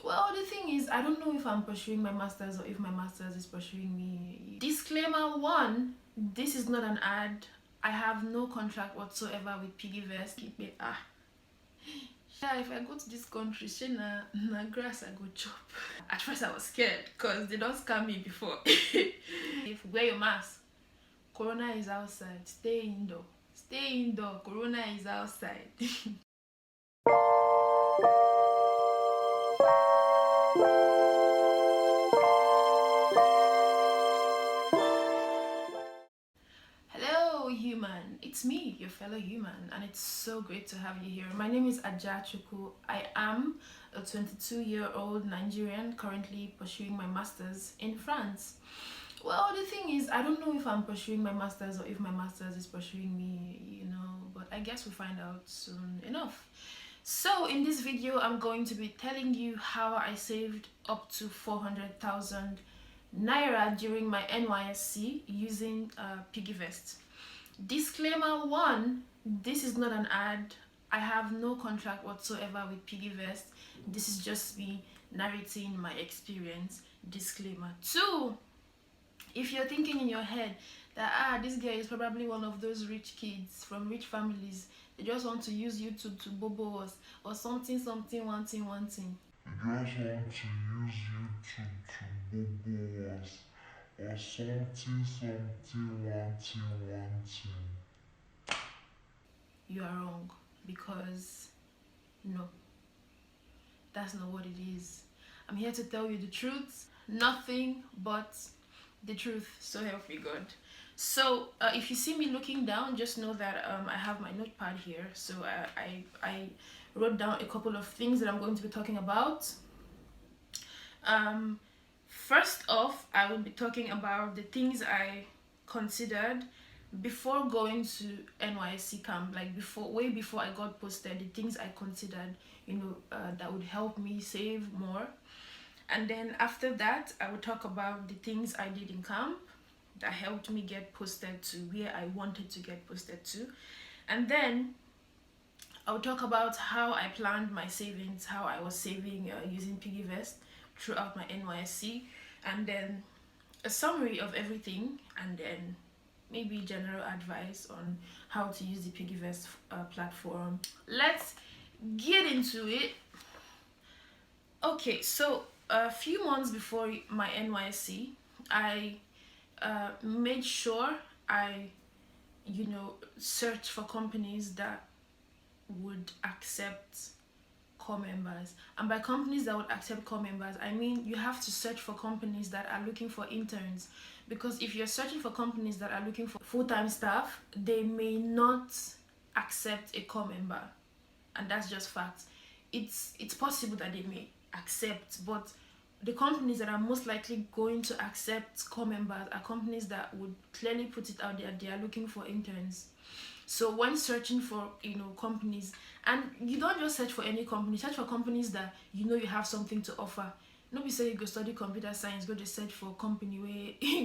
Well, the thing is, I don't know if I'm pursuing my master's or if my master's is pursuing me. Disclaimer one, this is not an ad. I have no contract whatsoever with Piggyvest. Yeah, if I go to this country, na grass I go chop. At first I was scared because they don't scam me before. If wear your mask, corona is outside. Stay indoor. Stay indoor. Corona is outside. Hello human, it's me, your fellow human, and it's so great to have you here. My name is Ajachuku. I am a 22-year-old Nigerian currently pursuing my masters in France. Well, the thing is, I don't know if I'm pursuing my masters or if my masters is pursuing me, but I guess we'll find out soon enough. So in this video, I'm going to be telling you how I saved up to 400,000 naira during my Nysc using Piggyvest. Disclaimer one, this is not an ad. I have no contract whatsoever with Piggyvest. This is just me narrating my experience. Disclaimer two, if you're thinking in your head that this guy is probably one of those rich kids from rich families, they just want to use YouTube to bobo us or something one thing. You just want to use YouTube to bobo us or something one thing. You are wrong, because no, that's not what it is. I'm here to tell you the truth, nothing but the truth, so help me God. So if you see me looking down, just know that I have my notepad here. So I wrote down a couple of things that I'm going to be talking about. First off, I will be talking about the things I considered before going to Nysc camp, like way before I got posted, the things I considered, that would help me save more. And then after that, I would talk about the things I did in camp that helped me get posted to where I wanted to get posted to. And then I would talk about how I planned my savings, how I was saving using Piggyvest throughout my Nysc, and then a summary of everything, and then maybe general advice on how to use the Piggyvest platform. Let's get into it. Okay, so a few months before my Nysc, I made sure I searched for companies that would accept core members. And by companies that would accept core members, I mean you have to search for companies that are looking for interns, because if you're searching for companies that are looking for full-time staff, they may not accept a core member, and that's just fact. It's possible that they may accept, but the companies that are most likely going to accept core members are companies that would clearly put it out there they are looking for interns. So when searching for companies, and you don't just search for any company, search for companies that you have something to offer. Nobody say you go study computer science, go to search for a company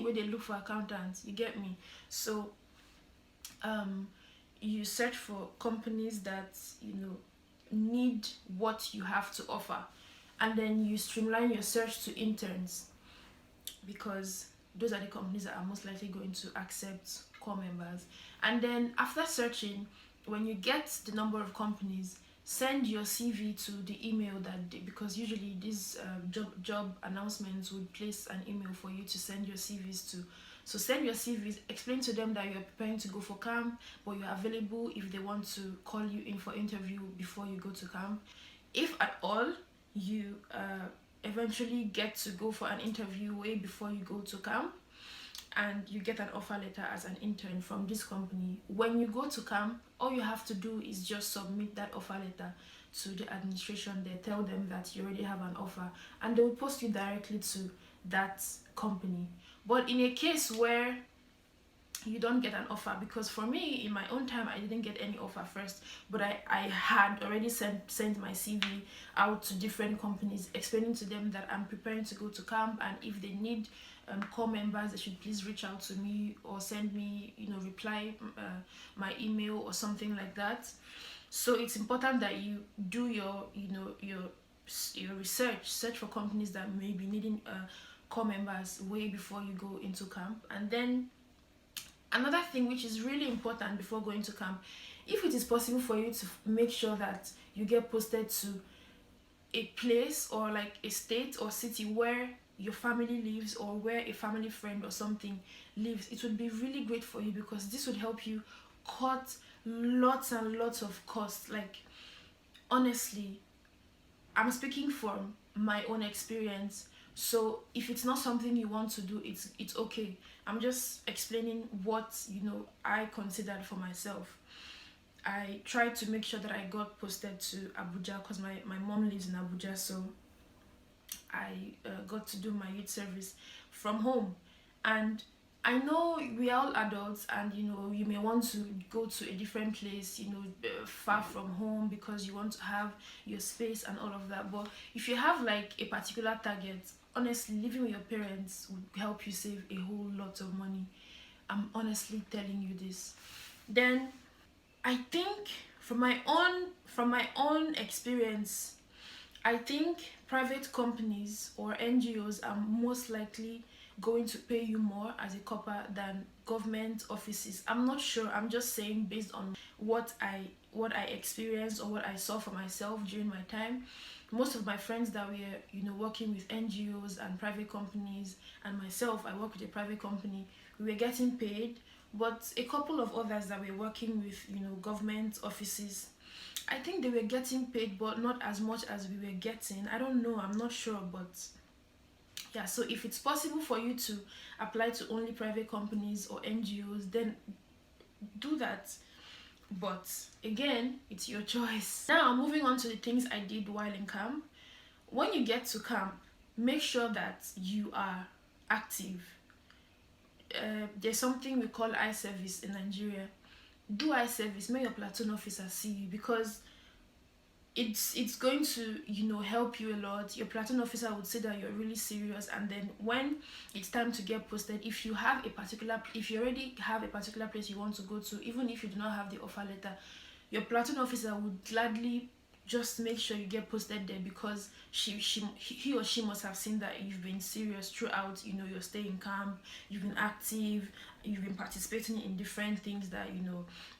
where they look for accountants. You get me? So you search for companies that need what you have to offer, and then you streamline your search to interns, because those are the companies that are most likely going to accept core members. And then after searching, when you get the number of companies, send your CV to the email because usually these job announcements would place an email for you to send your CVs to. So send your CVs, explain to them that you're preparing to go for camp, but you're available if they want to call you in for interview before you go to camp. If at all you eventually get to go for an interview way before you go to camp, and you get an offer letter as an intern from this company, when you go to camp, all you have to do is just submit that offer letter to the administration. They tell them that you already have an offer, and they will post you directly to that company. But in a case where you don't get an offer, because for me in my own time I didn't get any offer first, but I had already sent my CV out to different companies, explaining to them that I'm preparing to go to camp, and if they need core members, they should please reach out to me or send me reply my email or something like that. So it's important that you do your your research, search for companies that may be needing core members way before you go into camp. And then another thing which is really important before going to camp, if it is possible for you to make sure that you get posted to a place or like a state or city where your family lives, or where a family friend or something lives, it would be really great for you, because this would help you cut lots and lots of costs. Like, honestly, I'm speaking from my own experience. So if it's not something you want to do, it's okay. I'm just explaining what, I considered for myself. I tried to make sure that I got posted to Abuja, because my mom lives in Abuja. So I got to do my youth service from home. And I know we are all adults, and you may want to go to a different place, far from home, because you want to have your space and all of that. But if you have like a particular target, honestly, living with your parents would help you save a whole lot of money. I'm honestly telling you this. Then I think from my own experience, I think private companies or NGOs are most likely going to pay you more as a copper than government offices. I'm not sure. I'm just saying based on what I experienced or what I saw for myself during my time. Most of my friends that were working with NGOs and private companies, and myself, I work with a private company, we were getting paid. But a couple of others that were working with government offices, I think they were getting paid, but not as much as we were getting. I don't know, I'm not sure, but yeah. So if it's possible for you to apply to only private companies or NGOs, then do that. But again, it's your choice. Now, moving on to the things I did while in camp. When you get to camp, make sure that you are active. There's something we call eye service in Nigeria. Do eye service, make your platoon officer see you, because it's going to help you a lot. Your platoon officer would say that you're really serious, and then when it's time to get posted, if you already have a particular place you want to go to, even if you do not have the offer letter, your platoon officer would gladly just make sure you get posted there, because he or she must have seen that you've been serious throughout your stay in camp. You've been active, you've been participating in different things that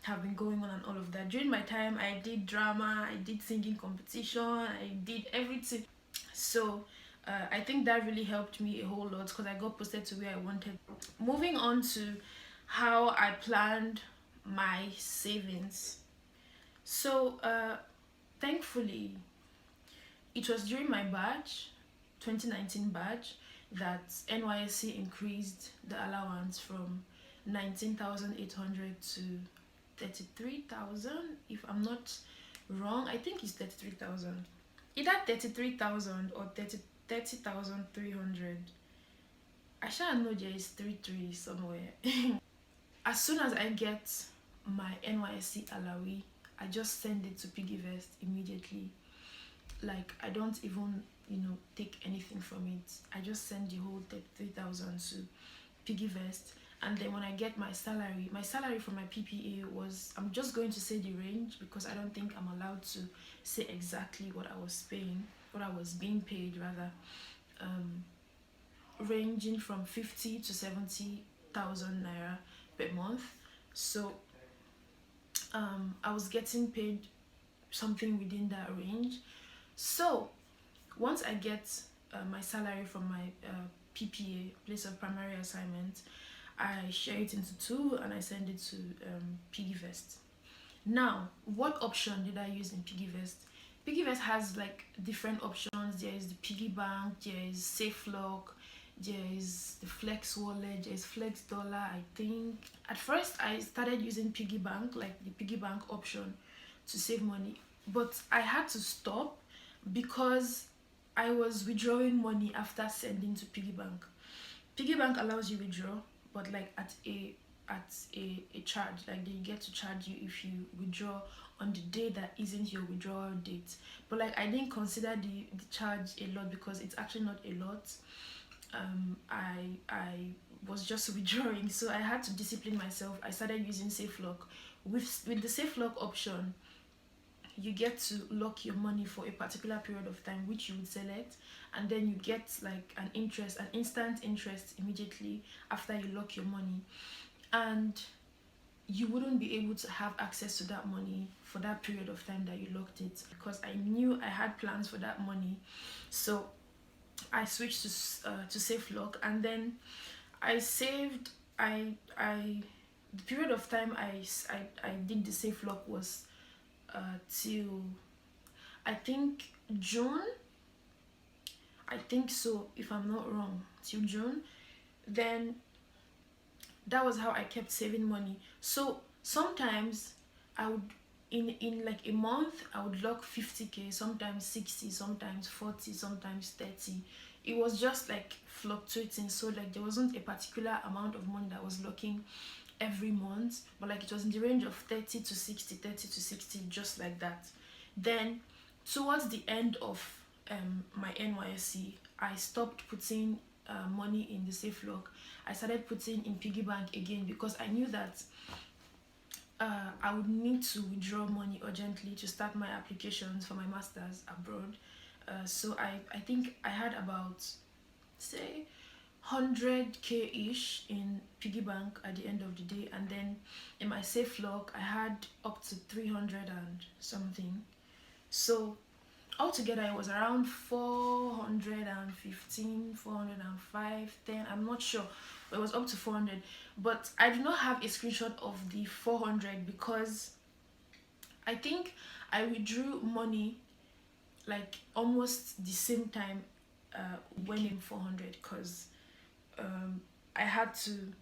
have been going on and all of that. During my time, I did drama, I did singing competition, I did everything. So I think that really helped me a whole lot, because I got posted to where I wanted. Moving on to how I planned my savings. So thankfully, it was during my batch, 2019 batch, that Nysc increased the allowance from 19,800 to 33,000. If I'm not wrong, I think it's 33,000. Either 33,000 or 30,300. I shall know there is 33 somewhere. As soon as I get my Nysc allowance, I just send it to Piggyvest immediately. Like, I don't even take anything from it. I just send the whole 33,000 to Piggyvest. And then when I get my salary from my PPA was, I'm just going to say the range, because I don't think I'm allowed to say exactly what I was being paid rather. Ranging from 50 to 70,000 naira per month. So I was getting paid something within that range. So once I get my salary from my PPA, place of primary assignment, I share it into two and I send it to Piggyvest. Now, what option did I use in Piggyvest? Piggyvest has like different options. There is the piggy bank, there is safe lock, there is the flex wallet, there is flex dollar, I think. At first I started using piggy bank, like the piggy bank option, to save money, but I had to stop because I was withdrawing money after sending to piggy bank. Piggy bank allows you withdraw, but like at a charge. Like, they get to charge you if you withdraw on the day that isn't your withdrawal date. But like, I didn't consider the charge a lot, because it's actually not a lot. I was just withdrawing, so I had to discipline myself. I started using safe lock. With the safe lock option, you get to lock your money for a particular period of time, which you would select, and then you get like an instant interest immediately after you lock your money. And you wouldn't be able to have access to that money for that period of time that you locked it, because I knew I had plans for that money. So I switched to safe lock, and then I saved. I the period of time I did the safe lock was till I think June. I think so, if I'm not wrong, till June. Then that was how I kept saving money. So sometimes I would, in like a month, I would lock 50k, sometimes 60, sometimes 40, sometimes 30. It was just like fluctuating, so like there wasn't a particular amount of money that I was locking every month, but like it was in the range of 30 to 60, 30 to 60, just like that. Then towards the end of my NYSC, I stopped putting money in the safe lock. I started putting in piggy bank again, because I knew that I would need to withdraw money urgently to start my applications for my masters abroad. So I think I had about, say, 100k ish in piggy bank at the end of the day, and then in my safe lock I had up to 300 and something. So altogether it was around 415, 405, 10, I'm not sure, but it was up to 400. But I do not have a screenshot of the 400, because I think I withdrew money like almost the same time when in 400, because I had to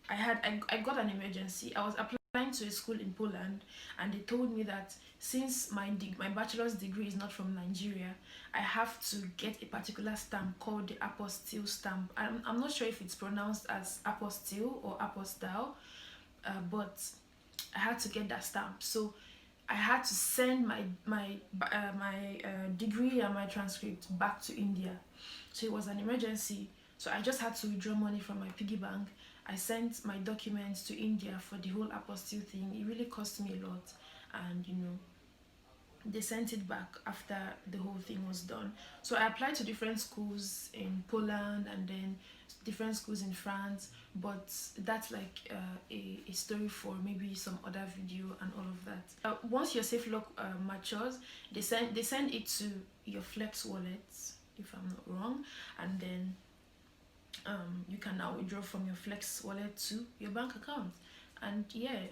I got an emergency. I was applying to a school in Poland, and they told me that since my bachelor's degree is not from Nigeria, I have to get a particular stamp called the apostille stamp. I'm not sure if it's pronounced as apostille or apostille, but I had to get that stamp. So I had to send my degree and my transcript back to India. So it was an emergency. So I just had to withdraw money from my piggy bank. I sent my documents to India for the whole apostille thing. It really cost me a lot, and they sent it back after the whole thing was done. So I applied to different schools in Poland, and then different schools in France, but that's like a story for maybe some other video and all of that. Once your safe lock matures, they send it to your Flex wallet, if I'm not wrong, and then you can now withdraw from your Flex wallet to your bank account. And yeah,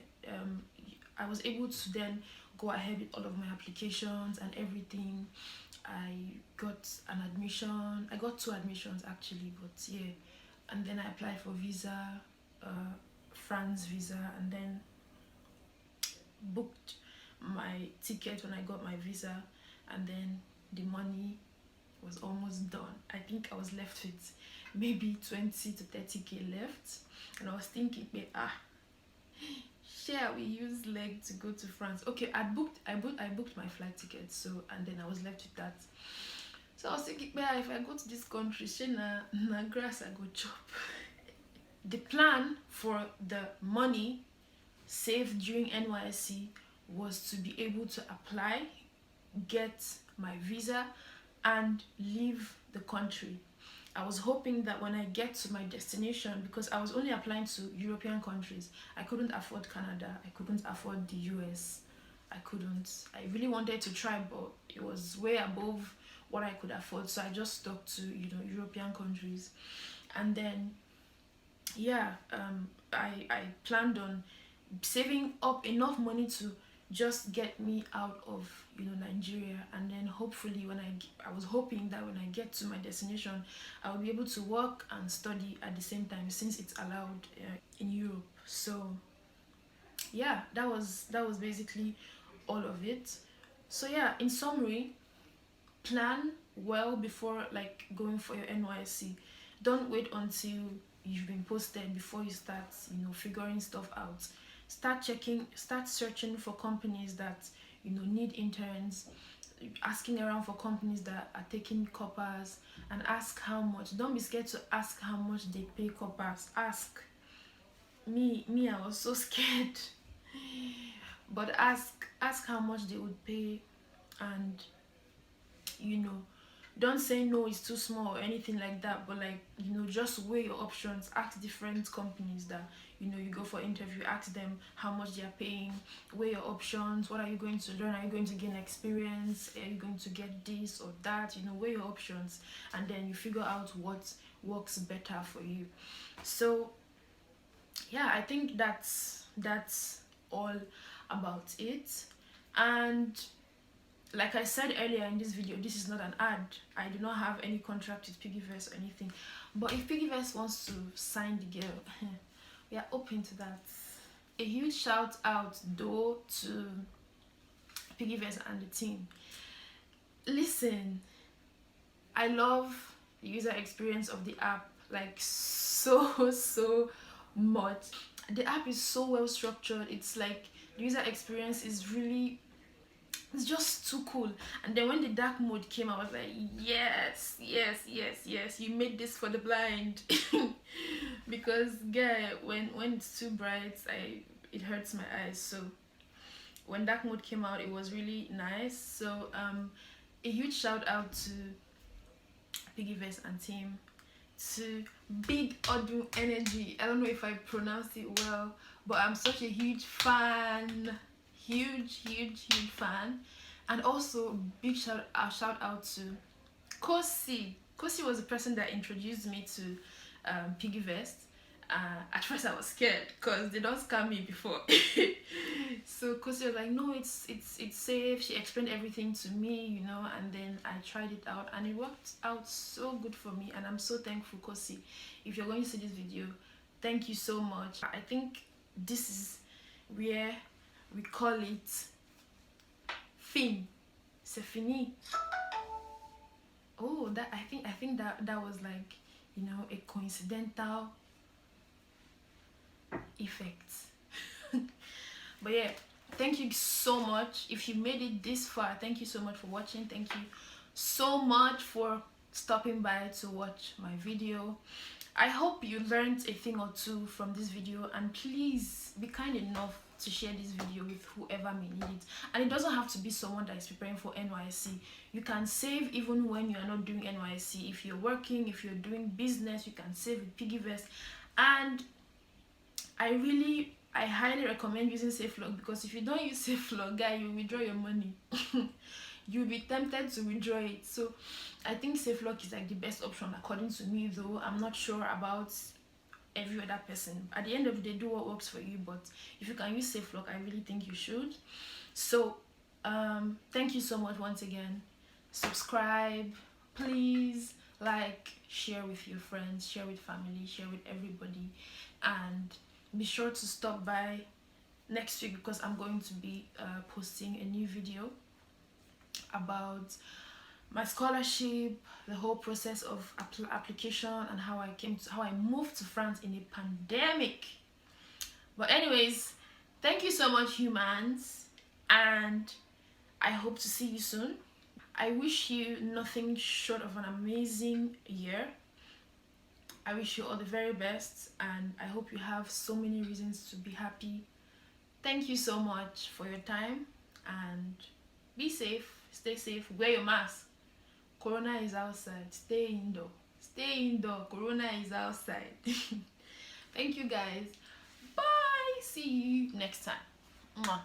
I was able to then go ahead with all of my applications and everything. I got an admission. I got 2 admissions actually, but yeah. And then I applied for visa, France visa, and then booked my ticket when I got my visa, and then the money was almost done. I think I was left with maybe 20 to 30k left, and I was thinking, share we use leg to go to France. Okay, I booked my flight ticket, so, and then I was left with that. So I was thinking, if I go to this country, na grass I go chop. The plan for the money saved during NYSC was to be able to apply, get my visa, and leave the country. I was hoping that when I get to my destination, because I was only applying to European countries, I couldn't afford Canada, I couldn't afford the US, I really wanted to try, but it was way above what I could afford, so I just stuck to European countries. And then yeah, I planned on saving up enough money to just get me out of Nigeria, and then hopefully I was hoping that when I get to my destination, I will be able to work and study at the same time, since it's allowed in Europe. So yeah, that was basically all of it. So yeah, in summary, plan well before like going for your NYSC. Don't wait until you've been posted before you start figuring stuff out. Start searching for companies that need interns, asking around for companies that are taking coppers, and ask how much. Don't be scared to ask how much they pay coppers. Ask. Me I was so scared. but ask how much they would pay, and you know, don't say no, it's too small or anything like that, but like, you know, just weigh your options. Ask different companies that, you know, you go for interview, ask them how much they are paying, weigh your options. What are you going to learn? Are you going to gain experience? Are you going to get this or that? You know, weigh your options, and then you figure out what works better for you. So yeah, I think that's all about it. And like I said earlier in this video, this is not an ad. I do not have any contract with Piggyvest or anything. But if Piggyvest wants to sign the girl, we are open to that. A huge shout out though to Piggyvest and the team. Listen, I love the user experience of the app like so much. The app is so well structured. It's like the user experience is really, it's just too cool. And then when the dark mode came, I was like, yes, you made this for the blind. Because yeah, when it's too bright, it hurts my eyes. So when dark mode came out, it was really nice. So a huge shout out to Piggyvest and team, to Big Odun Energy. I don't know if I pronounced it well, but I'm such a huge fan, huge fan. And also big shout out to Kosi. Kosi was the person that introduced me to Piggyvest. At first I was scared because they don't scam me before. So Kosi was like, no, it's safe. She explained everything to me, you know, and then I tried it out and it worked out so good for me, and I'm so thankful, Kosi. If you're going to see this video, thank you so much. I think this is where we call it fin. C'est fini. Oh, that I think that was like, you know, a coincidental effect. But yeah, thank you so much. If you made it this far, thank you so much for watching. Thank you so much for stopping by to watch my video. I hope you learned a thing or two from this video, and please be kind enough to share this video with whoever may need it. And it doesn't have to be someone that is preparing for NYSC. You can save even when you are not doing NYSC. If you're working, if you're doing business, you can save with Piggyvest. And I highly recommend using SafeLog, because if you don't use SafeLog, guy, you withdraw your money. You'll be tempted to withdraw it. So I think SafeLog is like the best option according to me, though I'm not sure about every other person. At the end of the day, do what works for you, but if you can use SafeLog, I really think you should. So thank you so much once again. Subscribe, please, like, share with your friends, share with family, share with everybody, and be sure to stop by next week, because I'm going to be posting a new video about my scholarship, the whole process of application, and how I moved to France in a pandemic. But anyways, thank you so much, humans, and I hope to see you soon. I wish you nothing short of an amazing year. I wish you all the very best, and I hope you have so many reasons to be happy. Thank you so much for your time, and be safe, stay safe, wear your mask. Corona is outside. Stay indoor. Stay indoor. Corona is outside. Thank you guys. Bye. See you next time. Mwah.